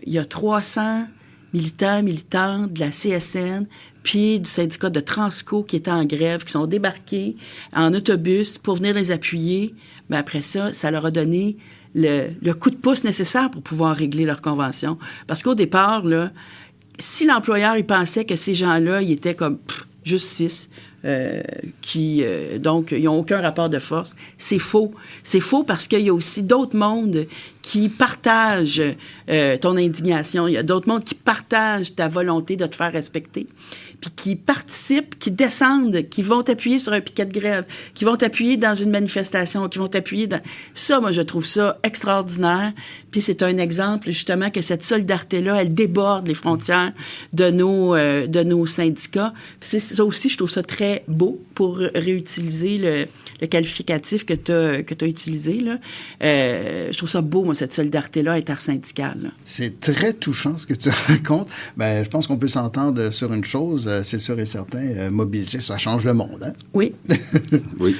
il y a 300 militants, militantes de la CSN, puis du syndicat de Transco qui étaient en grève, qui sont débarqués en autobus pour venir les appuyer. Mais après ça, ça leur a donné le coup de pouce nécessaire pour pouvoir régler leur convention. Parce qu'au départ, là, si l'employeur il pensait que ces gens-là, ils étaient comme juste 6, donc, ils n'ont aucun rapport de force. C'est faux. C'est faux parce qu'il y a aussi d'autres mondes qui partagent ton indignation. Il y a d'autres mondes qui partagent ta volonté de te faire respecter, puis qui participent, qui descendent, qui vont t'appuyer sur un piquet de grève, qui vont t'appuyer dans une manifestation, qui vont t'appuyer dans... Ça, moi, je trouve ça extraordinaire. Puis c'est un exemple, justement, que cette solidarité-là, elle déborde les frontières de nos syndicats. Puis ça aussi, je trouve ça très beau pour réutiliser le qualificatif que tu as utilisé, là. Je trouve ça beau, moi, cette solidarité-là intersyndicale. Là. C'est très touchant ce que tu racontes. Ben, je pense qu'on peut s'entendre sur une chose, c'est sûr et certain, mobiliser, ça change le monde. Hein? Oui. Oui.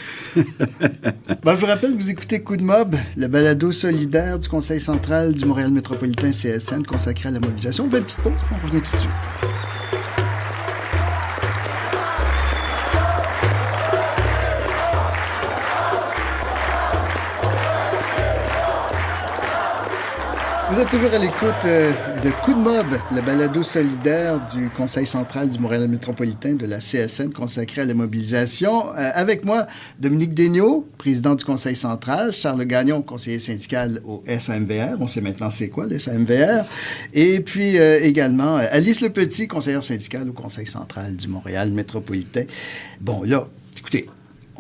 Ben, je vous rappelle, vous écoutez Coup de Mob, le balado solidaire du Conseil central du Montréal métropolitain CSN consacré à la mobilisation. On fait une petite pause, puis on revient tout de suite. Vous êtes toujours à l'écoute de Coup de Mob, le balado solidaire du Conseil central du Montréal métropolitain de la CSN consacré à la mobilisation. Avec moi, Dominique Daigneault, président du Conseil central, Charles Gagnon, conseiller syndical au SAMVR. On sait maintenant c'est quoi le SAMVR. Et puis également Alice Lepetit, conseillère syndicale au Conseil central du Montréal métropolitain. Bon, là, écoutez,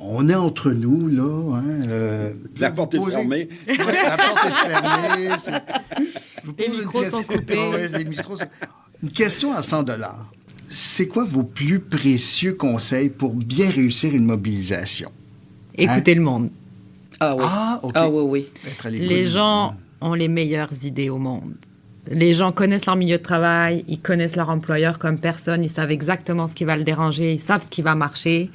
on est entre nous, là. Hein, la porte est fermée. Ouais, la porte est fermée. Les micros sont coupés. Une question à 100 $. C'est quoi vos plus précieux conseils pour bien réussir une mobilisation? Écoutez le monde. Ah oui. Ah, OK. Ah oui. Les gens ont les meilleures idées au monde. Les gens connaissent leur milieu de travail, ils connaissent leur employeur comme personne, ils savent exactement ce qui va le déranger, ils savent ce qui va marcher.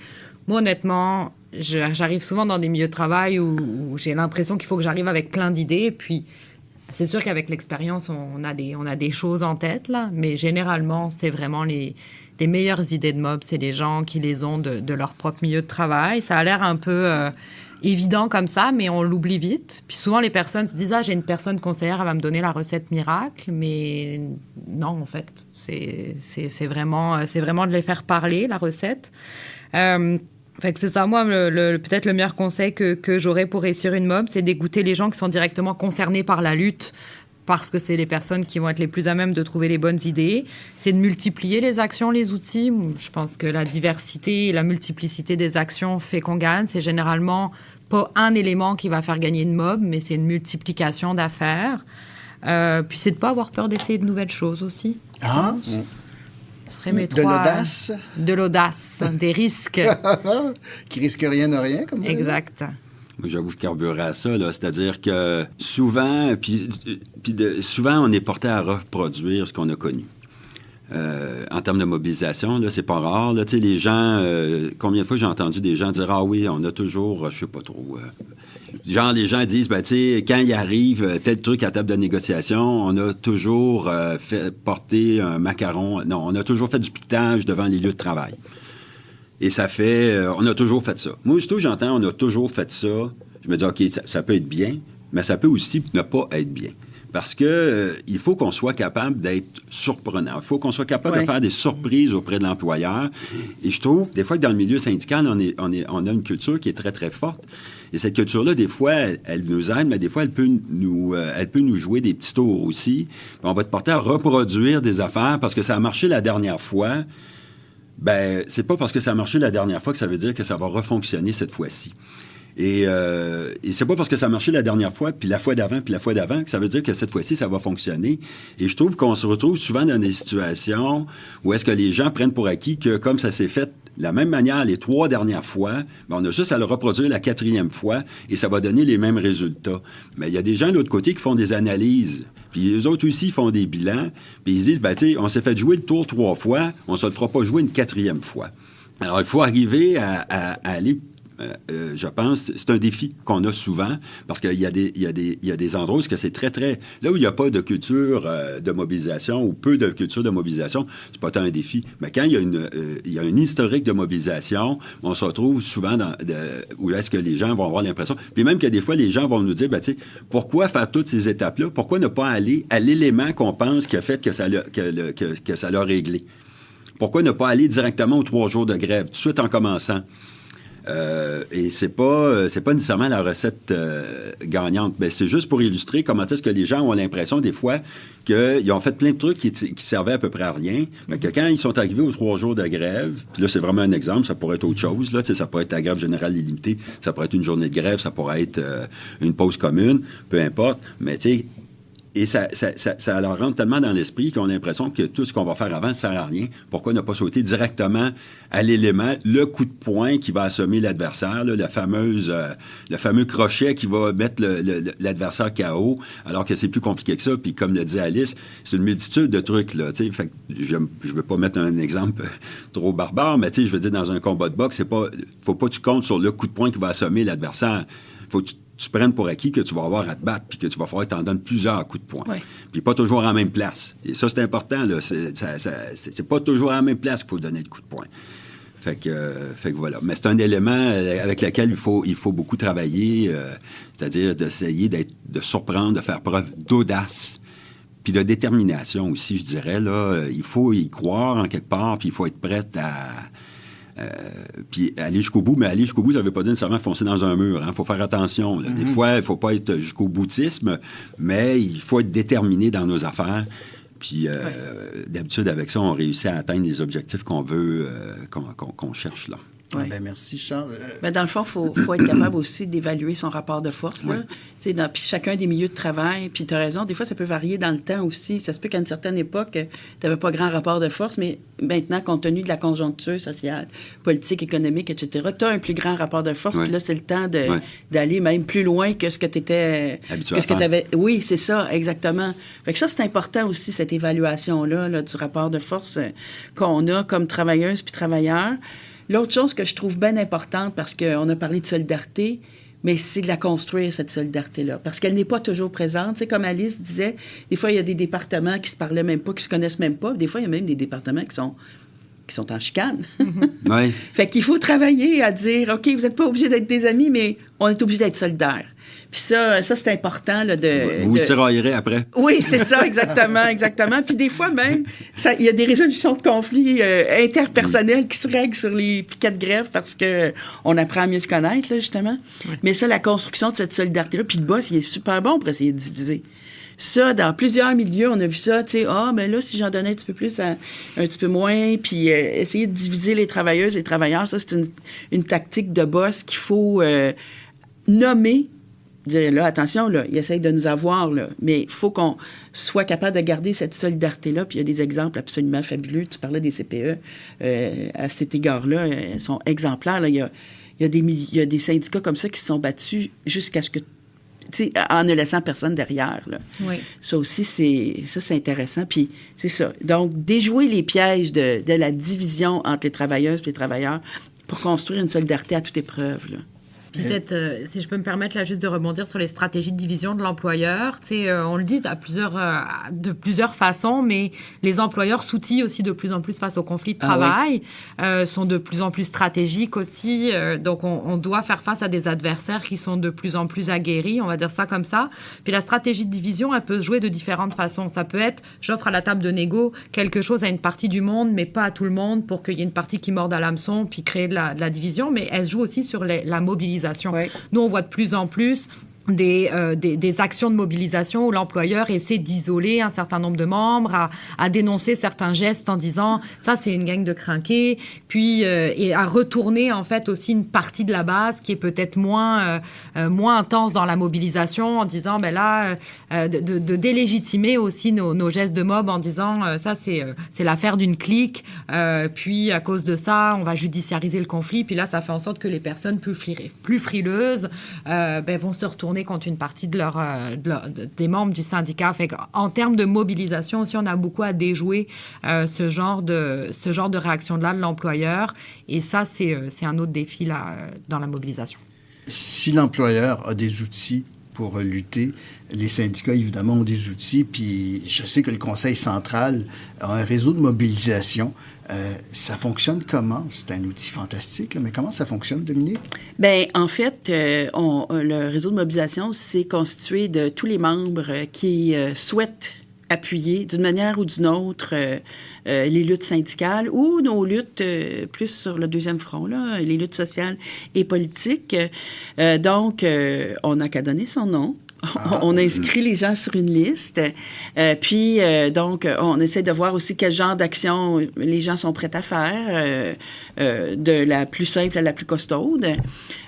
Moi, honnêtement, j'arrive souvent dans des milieux de travail où j'ai l'impression qu'il faut que j'arrive avec plein d'idées. Puis, c'est sûr qu'avec l'expérience, on a des choses en tête, là. Mais généralement, c'est vraiment les meilleures idées de mob. C'est les gens qui les ont de leur propre milieu de travail. Ça a l'air un peu évident comme ça, mais on l'oublie vite. Puis souvent, les personnes se disent « Ah, j'ai une personne conseillère, elle va me donner la recette miracle. » Mais non, en fait, c'est vraiment de les faire parler, la recette. Fait que c'est ça, moi, peut-être le meilleur conseil que j'aurais pour réussir une mob, c'est d'écouter les gens qui sont directement concernés par la lutte, parce que c'est les personnes qui vont être les plus à même de trouver les bonnes idées. C'est de multiplier les actions, les outils. Je pense que la diversité et la multiplicité des actions fait qu'on gagne. C'est généralement pas un élément qui va faire gagner une mob, mais c'est une multiplication d'affaires. Puis c'est de pas avoir peur d'essayer de nouvelles choses aussi. Ah, Ce serait mes de l'audace. De l'audace, des risques. Qui risque rien de rien, comme ça. Exact. Moi, j'avoue, je carburais à ça, là. C'est-à-dire que souvent, souvent, on est porté à reproduire ce qu'on a connu. En termes de mobilisation, là, c'est pas rare. Là, tu sais, les gens, combien de fois j'ai entendu des gens dire « Ah oui, on a toujours, je sais pas trop... genre, les gens disent, ben, tu sais, quand il arrive tel truc à table de négociation, on a toujours fait porter un macaron. Non, on a toujours fait du piquetage devant les lieux de travail. Et ça fait... on a toujours fait ça. Moi, aussitôt j'entends, on a toujours fait ça. Je me dis, OK, ça peut être bien, mais ça peut aussi ne pas être bien. Parce que il faut qu'on soit capable d'être surprenant. Il faut qu'on soit capable de faire des surprises auprès de l'employeur. Et je trouve, des fois, que dans le milieu syndical, on a une culture qui est très, très forte. Et cette culture-là, des fois, elle nous aide, mais des fois, elle peut nous jouer des petits tours aussi. Puis on va te porter à reproduire des affaires parce que ça a marché la dernière fois. Ben, c'est pas parce que ça a marché la dernière fois que ça veut dire que ça va refonctionner cette fois-ci. Et c'est pas parce que ça a marché la dernière fois, puis la fois d'avant, que ça veut dire que cette fois-ci, ça va fonctionner. Et je trouve qu'on se retrouve souvent dans des situations où est-ce que les gens prennent pour acquis que comme ça s'est fait de la même manière les 3 dernières fois, ben on a juste à le reproduire la 4e fois et ça va donner les mêmes résultats. Mais il y a des gens de l'autre côté qui font des analyses. Puis eux autres aussi font des bilans. Puis ils se disent, ben tu sais, on s'est fait jouer le tour 3 fois, on se le fera pas jouer une 4e fois. Alors, il faut arriver à aller... je pense, c'est un défi qu'on a souvent parce qu'il y a des endroits où c'est très, très... Là où il n'y a pas de culture de mobilisation ou peu de culture de mobilisation, c'est pas tant un défi. Mais quand il y a un historique de mobilisation, on se retrouve souvent où est-ce que les gens vont avoir l'impression... Puis même que des fois, les gens vont nous dire, ben, tu sais, pourquoi faire toutes ces étapes-là? Pourquoi ne pas aller à l'élément qu'on pense qui a fait que ça l'a réglé? Pourquoi ne pas aller directement aux 3 jours de grève, tout de suite en commençant? Et c'est pas nécessairement la recette gagnante. Mais c'est juste pour illustrer comment est-ce que les gens ont l'impression des fois qu'ils ont fait plein de trucs qui servaient à peu près à rien, mais que quand ils sont arrivés aux 3 jours de grève, puis là c'est vraiment un exemple, ça pourrait être autre chose, là, ça pourrait être la grève générale illimitée, ça pourrait être une journée de grève, ça pourrait être une pause commune, peu importe, mais tu sais. Et ça leur rentre tellement dans l'esprit qu'ils ont l'impression que tout ce qu'on va faire avant ne sert à rien. Pourquoi ne pas sauter directement à l'élément, le coup de poing qui va assommer l'adversaire, là, le fameux crochet qui va mettre l'adversaire KO, alors que c'est plus compliqué que ça. Puis comme le dit Alice, c'est une multitude de trucs. Là, fait que je ne veux pas mettre un exemple trop barbare, mais je veux dire, dans un combat de boxe, faut pas que tu comptes sur le coup de poing qui va assommer l'adversaire. Faut que tu prennes pour acquis que tu vas avoir à te battre puis que tu vas falloir que tu en donnes plusieurs coups de poing. Oui. Puis pas toujours à la même place. Et ça, c'est important. Là. C'est pas toujours à la même place qu'il faut donner le coup de poing. Fait que voilà. Mais c'est un élément avec lequel il faut beaucoup travailler, c'est-à-dire d'essayer de surprendre, de faire preuve d'audace, puis de détermination aussi, je dirais. Là, il faut y croire en quelque part, puis il faut être prêt à... puis aller jusqu'au bout, mais aller jusqu'au bout, ça ne veut pas dire nécessairement foncer dans un mur. Il faut faire attention. Là. Des fois, il ne faut pas être jusqu'au boutisme, mais il faut être déterminé dans nos affaires. Puis d'habitude, avec ça, on réussit à atteindre les objectifs qu'on veut, qu'on cherche là. Ouais. Ben, merci, Charles. Dans le fond, il faut être capable aussi d'évaluer son rapport de force. Là. Puis chacun des milieux de travail, puis tu as raison, des fois, ça peut varier dans le temps aussi. Ça se peut qu'à une certaine époque, tu n'avais pas grand rapport de force, mais maintenant, compte tenu de la conjoncture sociale, politique, économique, etc., tu as un plus grand rapport de force, puis là, c'est le temps d'aller même plus loin que ce que tu étais... habitué à faire. Oui, c'est ça, exactement. Fait que ça, c'est important aussi, cette évaluation-là là, du rapport de force qu'on a comme travailleuse puis travailleur. L'autre chose que je trouve bien importante, parce qu'on a parlé de solidarité, mais c'est de la construire, cette solidarité-là. Parce qu'elle n'est pas toujours présente. Comme Alice disait, des fois, il y a des départements qui se parlaient même pas, qui se connaissent même pas. Des fois, il y a même des départements qui sont en chicane. Oui. Fait qu'il faut travailler à dire, OK, vous n'êtes pas obligés d'être des amis, mais on est obligés d'être solidaires. Puis ça c'est important. Là, vous tiraillerez après. Oui, c'est ça, exactement. Puis des fois même, il y a des résolutions de conflits interpersonnels qui se règlent sur les piquets de grève parce qu'on apprend à mieux se connaître, là, justement. Oui. Mais ça, la construction de cette solidarité-là, puis le boss, il est super bon pour essayer de diviser. Ça, dans plusieurs milieux, on a vu ça, tu sais, mais là, si j'en donnais un petit peu plus, un petit peu moins, puis essayer de diviser les travailleuses et les travailleurs, ça, c'est une tactique de boss qu'il faut nommer. Dire, là, attention, là, il essaye de nous avoir, là, mais il faut qu'on soit capable de garder cette solidarité-là. Puis il y a des exemples absolument fabuleux. Tu parlais des CPE. À cet égard-là, elles sont exemplaires. Là. Il il y a des syndicats comme ça qui se sont battus jusqu'à ce que, en ne laissant personne derrière. Là. Oui. Ça aussi, c'est intéressant. Puis, c'est ça. Donc, déjouer les pièges de la division entre les travailleuses et les travailleurs pour construire une solidarité à toute épreuve. Là. Puis si je peux me permettre là juste de rebondir sur les stratégies de division de l'employeur, on le dit de plusieurs façons, mais les employeurs s'outillent aussi de plus en plus face aux conflits de travail, sont de plus en plus stratégiques aussi. Donc, on doit faire face à des adversaires qui sont de plus en plus aguerris, on va dire ça comme ça. Puis la stratégie de division, elle peut se jouer de différentes façons. Ça peut être, j'offre à la table de négo quelque chose à une partie du monde, mais pas à tout le monde, pour qu'il y ait une partie qui morde à l'hameçon, puis créer de la division. Mais elle se joue aussi sur la mobilisation. Ouais. Nous, on voit de plus en plus des actions de mobilisation où l'employeur essaie d'isoler un certain nombre de membres, à dénoncer certains gestes en disant ça c'est une gang de crinqués, puis et à retourner en fait aussi une partie de la base qui est peut-être moins intense dans la mobilisation en disant de délégitimer aussi nos gestes de mob en disant ça c'est l'affaire d'une clique, puis à cause de ça on va judiciariser le conflit, puis là ça fait en sorte que les personnes plus frileuses vont se retourner contre une partie des membres du syndicat. Fait en termes de mobilisation aussi, on a beaucoup à déjouer ce genre de réaction-là de l'employeur. Et ça, c'est un autre défi là, dans la mobilisation. Si l'employeur a des outils pour lutter, les syndicats, évidemment, ont des outils. Puis je sais que le Conseil central a un réseau de mobilisation. Ça fonctionne comment? C'est un outil fantastique, là, mais comment ça fonctionne, Dominique? Bien, en fait, le réseau de mobilisation, c'est constitué de tous les membres qui souhaitent appuyer d'une manière ou d'une autre les luttes syndicales ou nos luttes plus sur le deuxième front, là, les luttes sociales et politiques. Donc, on n'a qu'à donner son nom. On inscrit les gens sur une liste. Puis, donc, on essaie de voir aussi quel genre d'action les gens sont prêts à faire, de la plus simple à la plus costaude.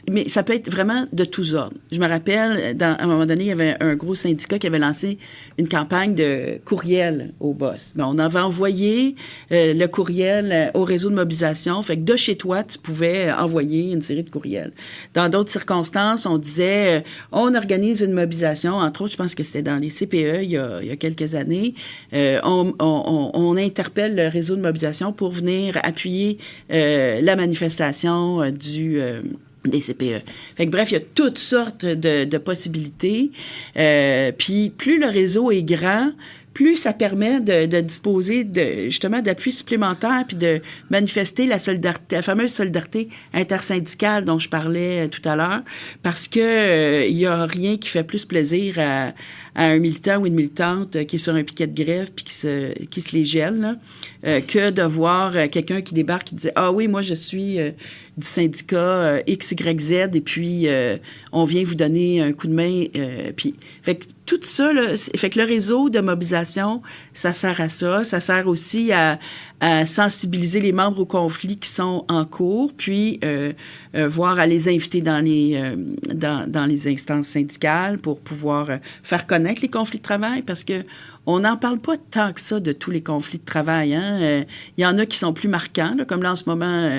Mais ça peut être vraiment de tous ordres. Je me rappelle, à un moment donné, il y avait un gros syndicat qui avait lancé une campagne de courriel au boss. Bien, on avait envoyé le courriel au réseau de mobilisation. Fait que de chez toi, tu pouvais envoyer une série de courriels. Dans d'autres circonstances, on disait, on organise une mobilisation. Entre autres, je pense que c'était dans les CPE il y a quelques années. On interpelle le réseau de mobilisation pour venir appuyer la manifestation des CPE. Fait que bref, il y a toutes sortes de possibilités. Puis plus le réseau est grand, plus ça permet de disposer justement d'appuis supplémentaires puis de manifester la fameuse solidarité intersyndicale dont je parlais tout à l'heure, parce que il y a rien qui fait plus plaisir à un militant ou une militante qui est sur un piquet de grève puis qui se les gèle, là, que de voir quelqu'un qui débarque qui dit « Ah oui, moi je suis du syndicat XYZ et puis on vient vous donner un coup de main. » Puis, fait que tout ça, là, fait que le réseau de mobilisation, ça sert à ça. Ça sert aussi à sensibiliser les membres au conflit qui sont en cours, puis voire à les inviter dans les instances syndicales pour pouvoir faire connaître les conflits de travail, parce que on n'en parle pas tant que ça de tous les conflits de travail. Hein? Il y en a qui sont plus marquants, là, comme là en ce moment,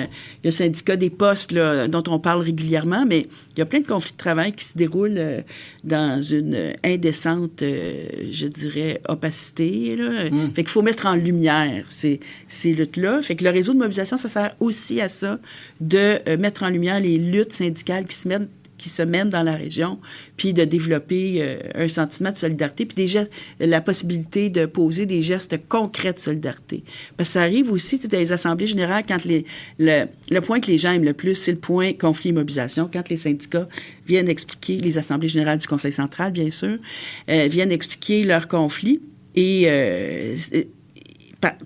le syndicat des postes là, dont on parle régulièrement, mais il y a plein de conflits de travail qui se déroulent dans une indécente, je dirais, opacité. Là. Fait qu'il faut mettre en lumière ces luttes-là. Fait que le réseau de mobilisation, ça sert aussi à ça, de mettre en lumière les luttes syndicales qui se mènent dans la région, puis de développer un sentiment de solidarité, puis la possibilité de poser des gestes concrets de solidarité. Parce que ça arrive aussi dans les assemblées générales, quand le point que les gens aiment le plus, c'est le point conflit et mobilisation, quand les syndicats viennent expliquer, les assemblées générales du Conseil central, bien sûr, viennent expliquer leurs conflits, et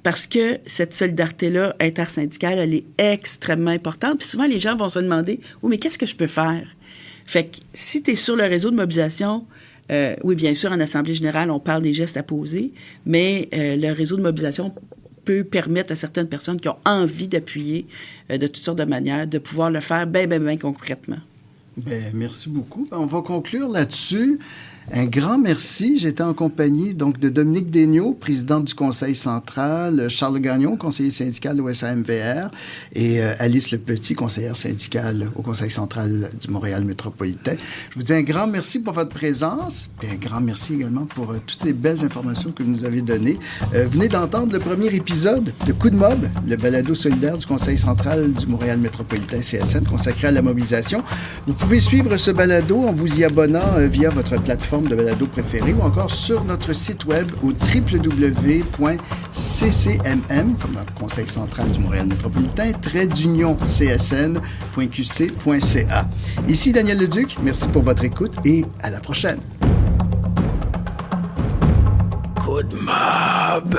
parce que cette solidarité-là intersyndicale, elle est extrêmement importante. Puis souvent, les gens vont se demander « Oui, mais qu'est-ce que je peux faire? » Fait que si tu es sur le réseau de mobilisation, oui, bien sûr, en Assemblée générale, on parle des gestes à poser, mais le réseau de mobilisation peut permettre à certaines personnes qui ont envie d'appuyer de toutes sortes de manières, de pouvoir le faire bien concrètement. Bien, merci beaucoup. On va conclure là-dessus. Un grand merci. J'étais en compagnie donc de Dominique Daigneault, présidente du Conseil central, Charles Gagnon, conseiller syndical au SAMVR, et Alice Lepetit, conseillère syndicale au Conseil central du Montréal métropolitain. Je vous dis un grand merci pour votre présence, et un grand merci également pour toutes ces belles informations que vous nous avez données. Venez d'entendre le premier épisode de Coup de Mob, le balado solidaire du Conseil central du Montréal métropolitain CSN consacré à la mobilisation. Vous pouvez suivre ce balado en vous y abonnant via votre plateforme de balado préférée ou encore sur notre site web au www.ccmm, comme le Conseil central du Montréal métropolitain, _csn.qc.ca. Ici Daniel Leduc, merci pour votre écoute et à la prochaine. Coup de mob.